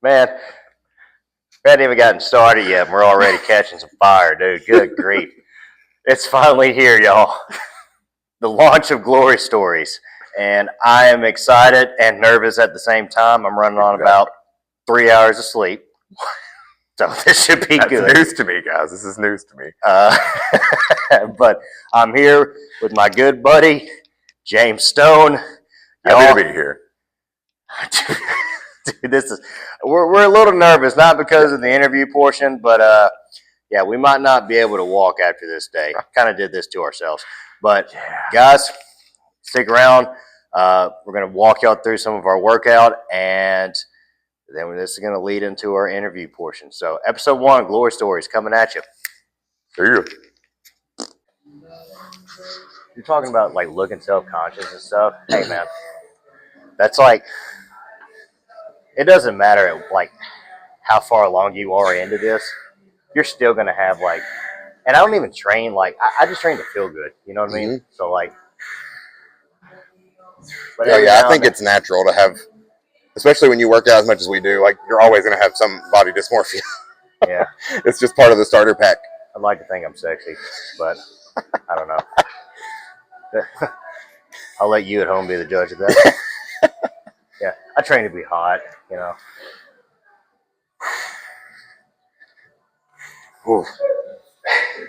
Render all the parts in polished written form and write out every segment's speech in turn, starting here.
Man, we hadn't even gotten started yet, and we're already catching some fire, dude. Good grief. It's finally here, y'all. The launch of Glory Stories. And I am excited and nervous at the same time. I'm running on about 3 hours of sleep. So this should be good. That's news to me, guys. This is news to me. But I'm here with my good buddy, James Stone. Happy to be here. Dude, we're a little nervous, not because of the interview portion, but yeah, we might not be able to walk after this day. Kind of did this to ourselves. But guys, stick around. We're going to walk y'all through some of our workout, and then this is going to lead into our interview portion. So episode 1, Glory Stories, coming at you. See you. You're talking about like looking self-conscious and stuff. Hey man, that's like, it doesn't matter like how far along you are into this, you're still gonna have like, and I don't even train like, I just train to feel good. You know what I mean? Mm-hmm. So like, but I think it's natural to have, especially when you work out as much as we do. Like you're always gonna have some body dysmorphia. Yeah, it's just part of the starter pack. I'd like to think I'm sexy, but I don't know. I'll let you at home be the judge of that. Yeah, I train to be hot, you know. Ooh.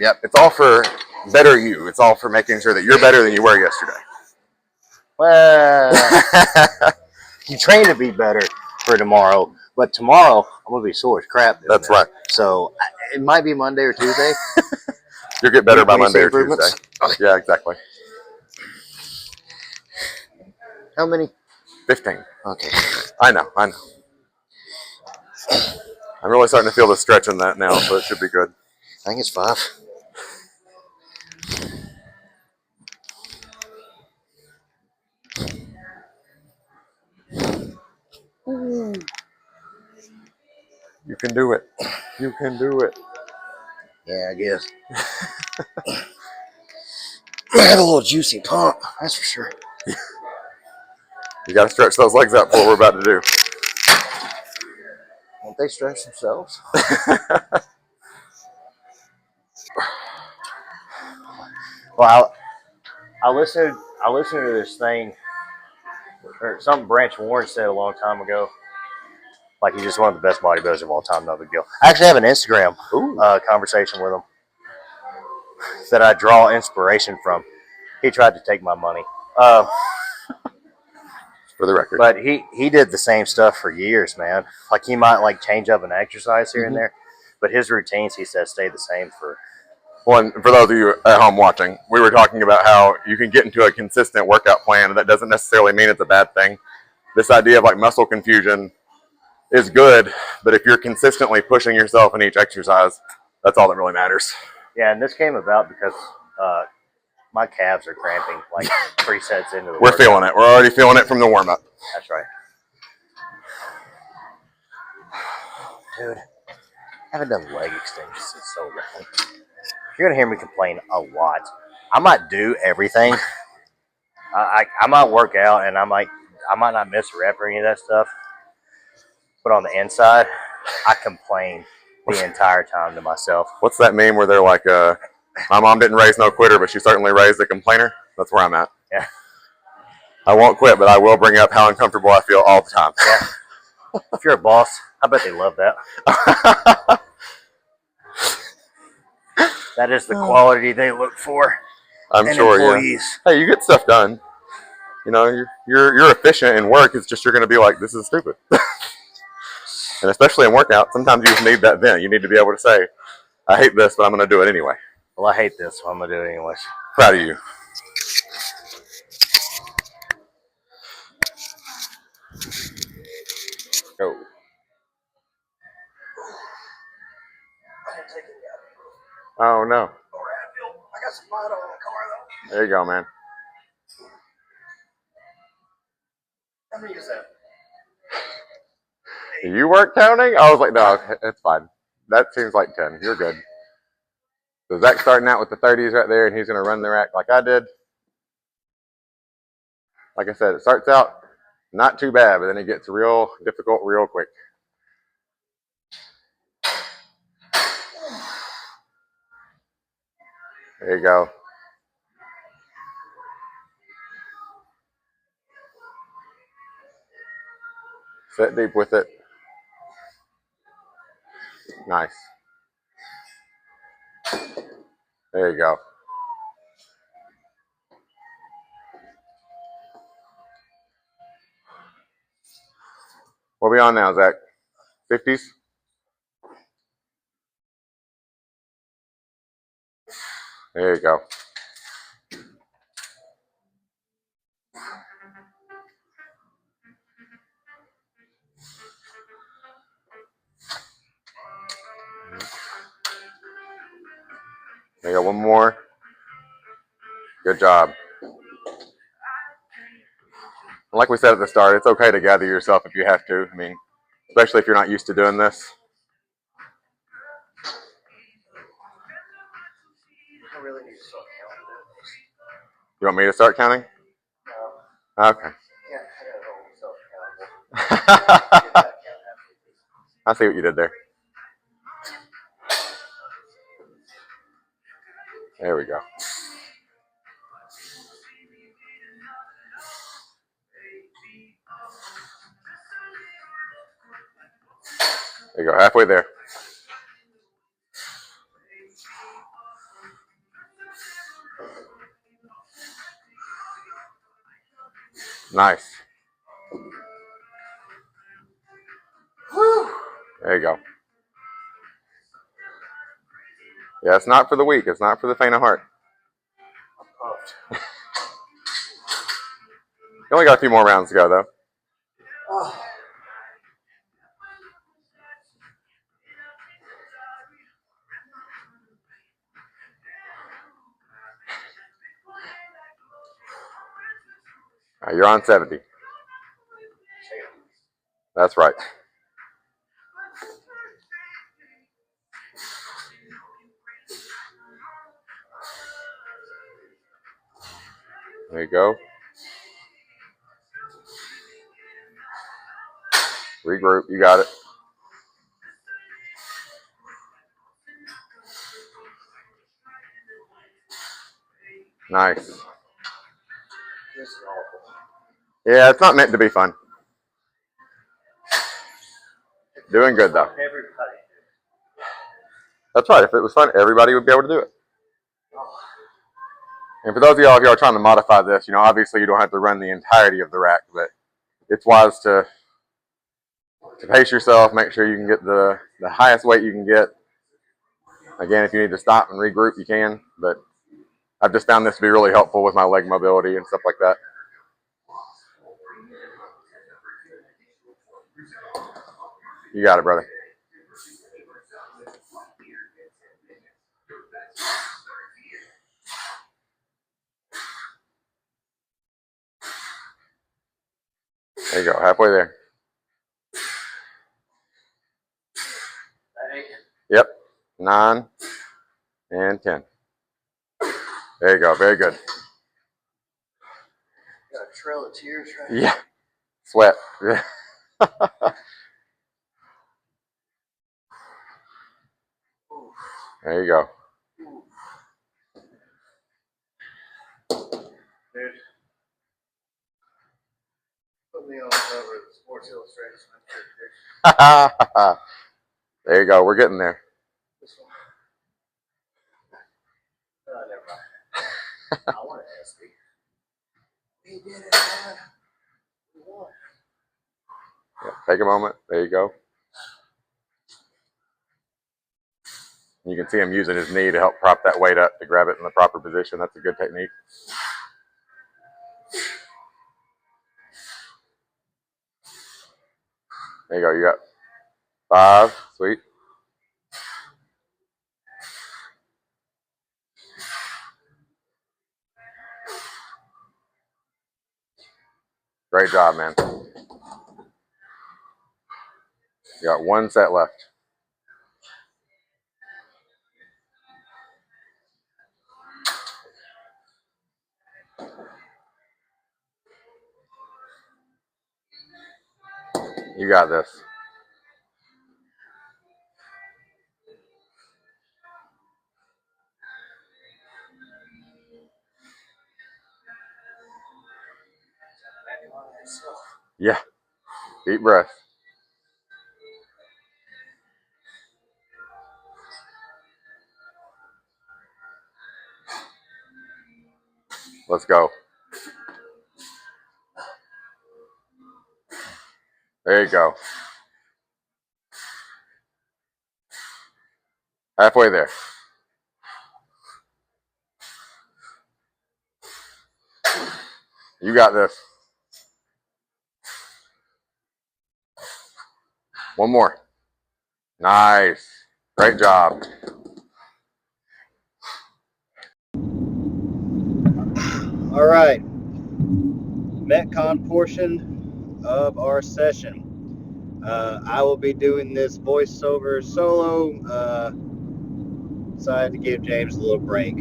Yep, it's all for better you. It's all for making sure that you're better than you were yesterday. Well, you train to be better for tomorrow, but tomorrow I'm gonna be sore as crap. That's right. So it might be Monday or Tuesday. You'll get better by Monday or Tuesday. Okay. Yeah, exactly. How many? 15. Okay. I know. I'm really starting to feel the stretch in that now, so it should be good. I think it's 5. Ooh. You can do it. You can do it. Yeah, I guess. I have a little juicy pump, that's for sure. You got to stretch those legs out for what we're about to do. Won't they stretch themselves? Well, I listened to this thing, or something Branch Warren said a long time ago. Like he's just one of the best bodybuilders of all time, no big deal. I actually have an Instagram conversation with him that I draw inspiration from. He tried to take my money. For the record. But he did the same stuff for years, man. Like he might like change up an exercise here and there, but his routines, he says, stay the same for. Well, and for those of you at home watching, we were talking about how you can get into a consistent workout plan, and that doesn't necessarily mean it's a bad thing. This idea of like muscle confusion is good, but if you're consistently pushing yourself in each exercise, that's all that really matters. Yeah, and this came about because my calves are cramping like 3 sets into the We're feeling it. We're already feeling it from the warm-up. That's right. Dude, I haven't done leg extensions in so long. You're going to hear me complain a lot. I might do everything. I might work out, and I might not miss a rep or any of that stuff. But on the inside, I complain the entire time to myself. What's that meme where they're like, my mom didn't raise no quitter, but she certainly raised a complainer? That's where I'm at. Yeah. I won't quit, but I will bring up how uncomfortable I feel all the time. Yeah. If you're a boss, I bet they love that. That is the quality they look for. I'm sure, employees. Yeah. Hey, you get stuff done. You know, you're efficient in work. It's just you're going to be like, this is stupid. And especially in workout, sometimes you just need that vent. You need to be able to say, I hate this, but I'm going to do it anyway. Well, I hate this, so I'm going to do it anyways. Proud of you. Go. Oh, no. I got some mud on the car, though. There you go, man. How many is that? You weren't counting? I was like, no, it's fine. That seems like 10. You're good. So Zach's starting out with the 30s right there, and he's going to run the rack like I did. Like I said, it starts out not too bad, but then it gets real difficult real quick. There you go. Sit deep with it. Nice. There you go. What are we on now, Zach? 50s? There you go. There you go. One more. Good job. Like we said at the start, it's okay to gather yourself if you have to. I mean, especially if you're not used to doing this. I really need to start counting. You want me to start counting? No. Okay. Yeah, I gotta hold myself accountable. I see what you did there. There we go. There you go. Halfway there. Nice. There you go. Yeah, it's not for the weak. It's not for the faint of heart. You only got a few more rounds to go, though. Oh. All right, you're on 70. That's right. There you go. Regroup. You got it. Nice. Yeah, it's not meant to be fun. Doing good, though. That's right. If it was fun, everybody would be able to do it. And for those of y'all who are trying to modify this, you know, obviously you don't have to run the entirety of the rack, but it's wise to pace yourself, make sure you can get the highest weight you can get. Again, if you need to stop and regroup, you can, but I've just found this to be really helpful with my leg mobility and stuff like that. You got it, brother. There you go, halfway there. Yep, 9 and 10. There you go, very good. Got a trail of tears, right? Yeah, sweat. There you go. Dude. Put me on cover of the Sports Illustrated. There you go, we're getting there. This one. Never mind. I want to ask you. We did it, man. We won. Yeah, take a moment. There you go. You can see him using his knee to help prop that weight up to grab it in the proper position. That's a good technique. There you go. You got 5. Sweet. Great job, man. You got 1 set left. You got this. Yeah. Deep breath. Let's go. There you go. Halfway there. You got this. One more. Nice. Great job. All right. Metcon portion of our session. I will be doing this voiceover solo. So I had to give James a little break.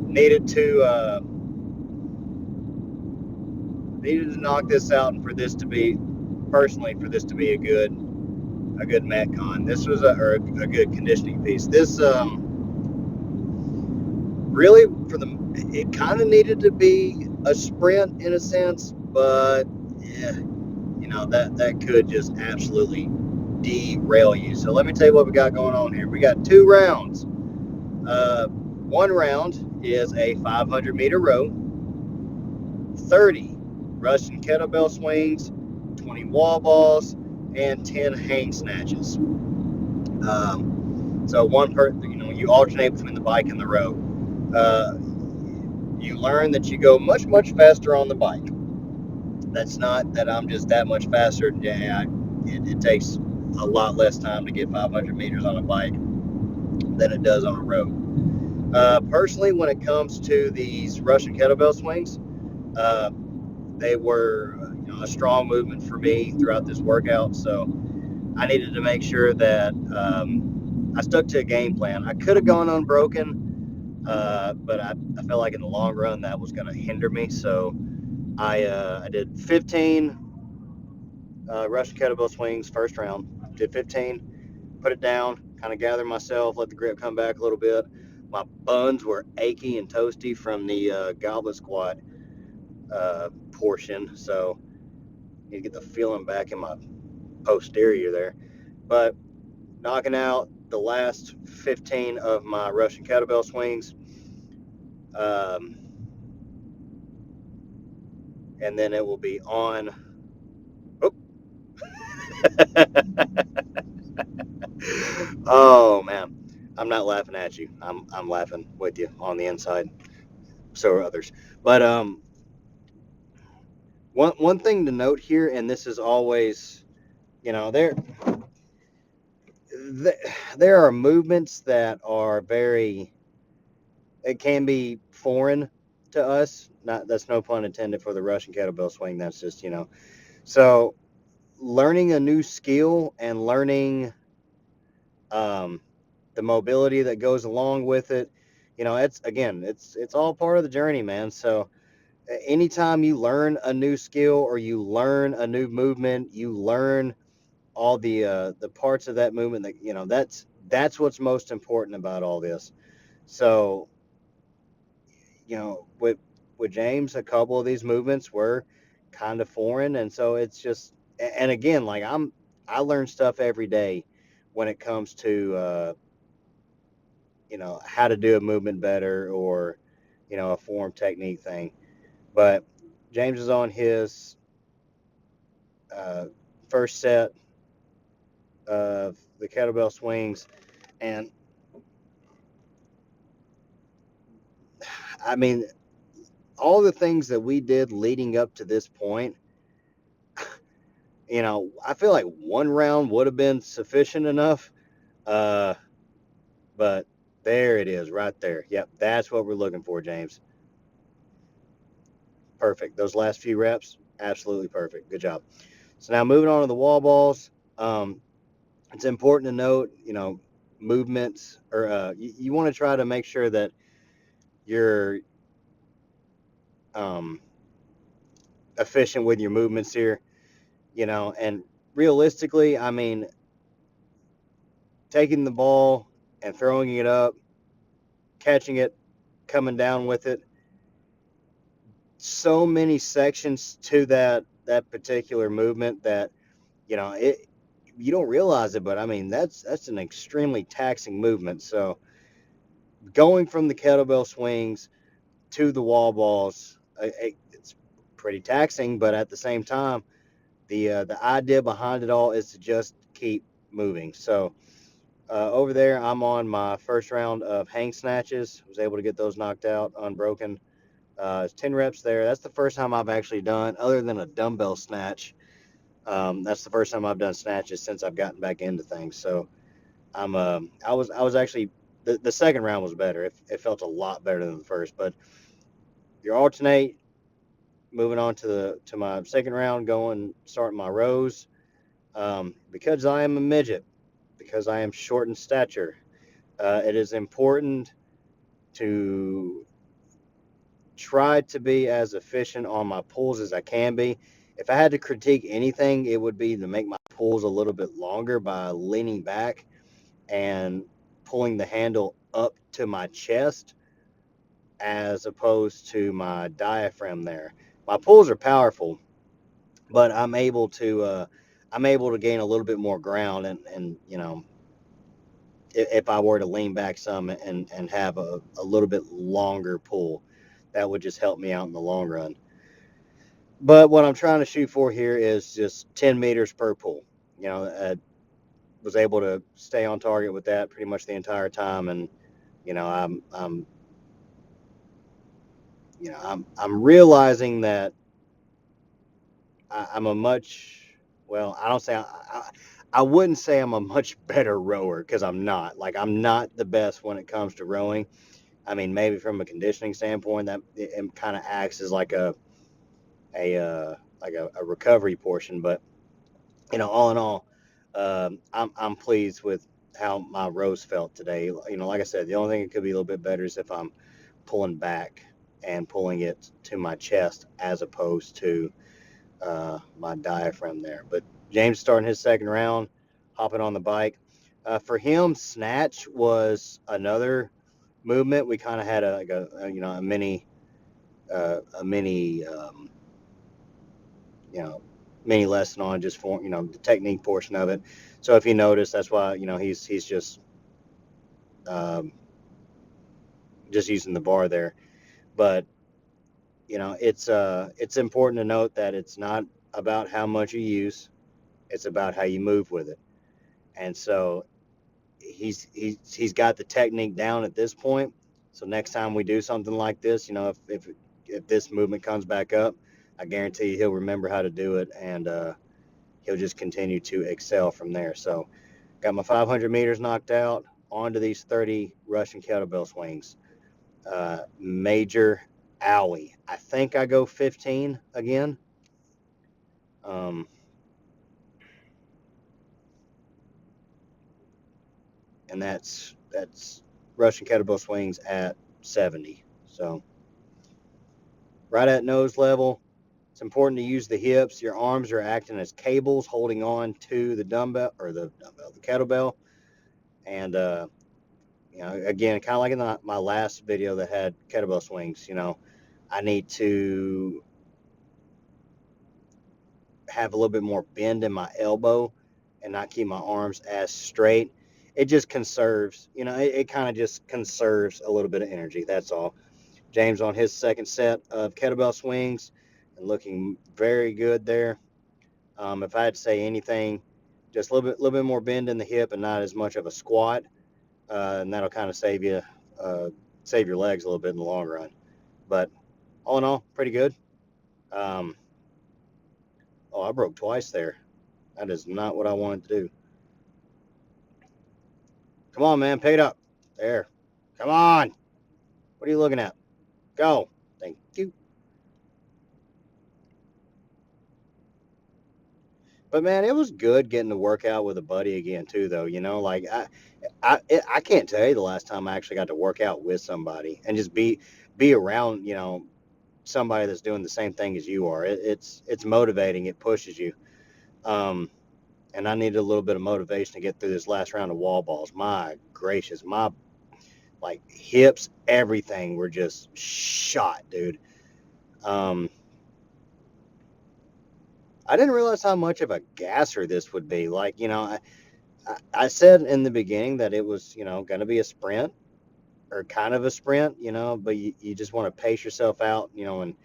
Needed to knock this out, and for this to be a good Metcon. This was a good conditioning piece. This really it kind of needed to be a sprint in a sense, but yeah, that could just absolutely derail you. So let me tell you what we got going on here. We got 2 rounds. One round is a 500-meter row, 30 Russian kettlebell swings, 20 wall balls, and 10 hang snatches. So you alternate between the bike and the row. You learn that you go much, much faster on the bike. That's not that I'm just that much faster. Yeah, it takes a lot less time to get 500 meters on a bike than it does on a road. Personally, when it comes to these Russian kettlebell swings, they were a strong movement for me throughout this workout. So I needed to make sure that I stuck to a game plan. I could have gone unbroken, but I felt like in the long run that was going to hinder me. So I did 15 Russian kettlebell swings first round. Did 15, put it down, kind of gather myself, let the grip come back a little bit. My buns were achy and toasty from the Goblet Squat portion, so I need to get the feeling back in my posterior there. But knocking out the last 15 of my Russian kettlebell swings, and then it will be on. Oh, oh man, I'm not laughing at you. I'm laughing with you on the inside. So are others. But one thing to note here, and this is always, there are movements that are it can be foreign to us. Not That's no pun intended for the Russian kettlebell swing. That's just So learning a new skill and learning the mobility that goes along with it, it's all part of the journey, man. So anytime you learn a new skill or you learn a new movement, you learn all the parts of that movement that's what's most important about all this. So with James, a couple of these movements were kind of foreign, and so it's just, and again, like I learn stuff every day when it comes to how to do a movement better, or a form technique thing. But James is on his first set of the kettlebell swings, and I mean, all the things that we did leading up to this point, I feel like one round would have been sufficient enough. But there it is right there. Yep, that's what we're looking for, James. Perfect. Those last few reps, absolutely perfect. Good job. So now moving on to the wall balls. It's important to note, movements, or you want to try to make sure that you're efficient with your movements here, and realistically, I mean, taking the ball and throwing it up, catching it, coming down with it, so many sections to that particular movement that, you know, you don't realize it, but I mean, that's an extremely taxing movement. So going from the kettlebell swings to the wall balls, it's pretty taxing, but at the same time, the idea behind it all is to just keep moving. So over there, I'm on my first round of hang snatches. Was able to get those knocked out unbroken. It's 10 reps there. That's the first time I've actually done, other than a dumbbell snatch. That's the first time I've done snatches since I've gotten back into things. So I was actually, the second round was better. It felt a lot better than the first. But you alternate, moving on to my second round, starting my rows. Because I am a midget, because I am short in stature, it is important to try to be as efficient on my pulls as I can be. If I had to critique anything, it would be to make my pulls a little bit longer by leaning back and pulling the handle up to my chest as opposed to my diaphragm there. My pulls are powerful, but I'm able to gain a little bit more ground, and you know, if I were to lean back some and have a little bit longer pull, that would just help me out in the long run. But what I'm trying to shoot for here is just 10 meters per pull. You know, I was able to stay on target with that pretty much the entire time, and you know, I'm realizing that I'm a much, well, I don't say I wouldn't say I'm a much better rower, because I'm not. Like, I'm not the best when it comes to rowing. I mean, maybe from a conditioning standpoint, that it kind of acts as like a recovery portion. But you know, all in all, I'm pleased with how my rows felt today. You know, like I said, the only thing that could be a little bit better is if I'm pulling back and pulling it to my chest as opposed to my diaphragm there. But James starting his second round, hopping on the bike. For him, snatch was another movement. We kind of had a mini you know mini lesson on just for the technique portion of it. So if you notice, that's why he's um, just using the bar there. But it's important to note that it's not about how much you use; it's about how you move with it. And so he's got the technique down at this point. So next time we do something like this, if this movement comes back up, I guarantee you he'll remember how to do it, and he'll just continue to excel from there. So got my 500 meters knocked out, onto these 30 Russian kettlebell swings. Major owie. I think I go 15 again. Um, and that's Russian kettlebell swings at 70. So right at nose level. It's important to use the hips. Your arms are acting as cables holding on to the the kettlebell. And, again, kind of like in my last video that had kettlebell swings, I need to have a little bit more bend in my elbow and not keep my arms as straight. It just conserves, it kind of just conserves a little bit of energy. That's all. James on his second set of kettlebell swings and looking very good there. If I had to say anything, just a little bit more bend in the hip and not as much of a squat, and that'll kind of save your legs a little bit in the long run. But all in all, pretty good. Um, I broke twice there. That is not what I wanted to do. Come on, man, pick it up. There. Come on. What are you looking at? Go. Thank you. But man, it was good getting to work out with a buddy again too, though. Like I can't tell you the last time I actually got to work out with somebody and just be around somebody that's doing the same thing as you are. It's motivating. It pushes you. And I needed a little bit of motivation to get through this last round of wall balls. My gracious, my like hips, everything were just shot, dude. I didn't realize how much of a gasser this would be. Like, I said in the beginning that it was, going to be a sprint or kind of a sprint, but you just want to pace yourself out, and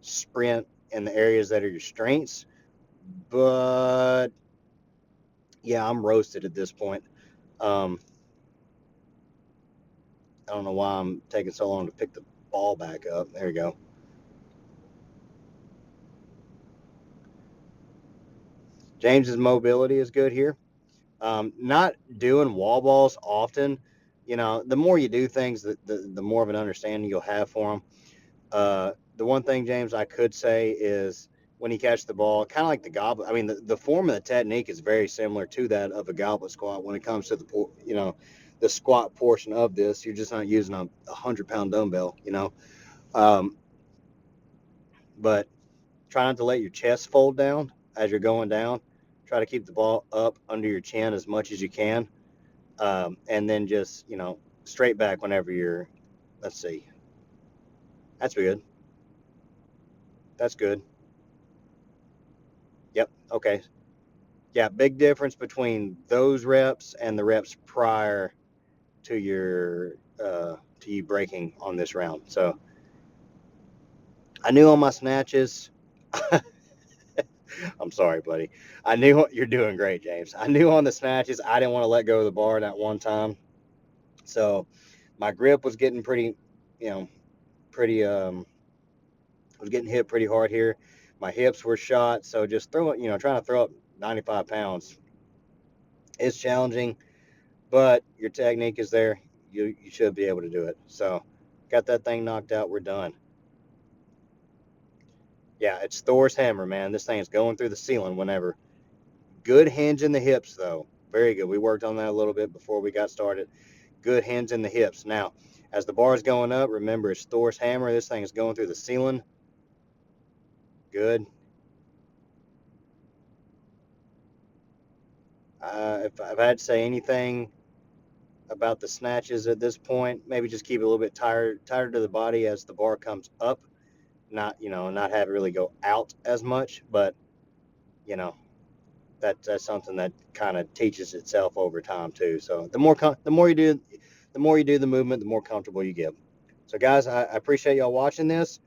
sprint in the areas that are your strengths. But yeah, I'm roasted at this point. I don't know why I'm taking so long to pick the ball back up. There you go. James's mobility is good here. Not doing wall balls often. The more you do things, the more of an understanding you'll have for them. The one thing, James, I could say is when you catch the ball, kind of like the goblet. I mean, the form of the technique is very similar to that of a goblet squat when it comes to the squat portion of this. You're just not using a 100-pound dumbbell, but try not to let your chest fold down as you're going down. Try to keep the ball up under your chin as much as you can. And then just, straight back whenever you're, let's see. That's good. That's good. Yep. Okay. Yeah. Big difference between those reps and the reps prior to to you breaking on this round. So I knew on my snatches, I'm sorry, buddy. I knew you're doing great, James. I knew on the snatches, I didn't want to let go of the bar that one time. So my grip was getting pretty, you know, pretty, was getting hit pretty hard here. My hips were shot. So just trying to throw up 95 pounds is challenging, but your technique is there. You should be able to do it. So got that thing knocked out. We're done. Yeah, it's Thor's hammer, man. This thing is going through the ceiling whenever. Good hinge in the hips, though. Very good. We worked on that a little bit before we got started. Good hinge in the hips. Now, as the bar is going up, remember it's Thor's hammer. This thing is going through the ceiling. Good. If I've had to say anything about the snatches at this point, maybe just keep it a little bit tighter to the body as the bar comes up. Not have it really go out as much, but you know, that's something that kind of teaches itself over time too. So the more you do, the movement, the more comfortable you get. So guys, I appreciate y'all watching this,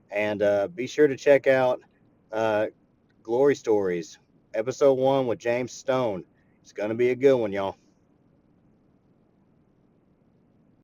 and be sure to check out uh, Glory Stories, episode 1 with James Stone. It's gonna be a good one, y'all.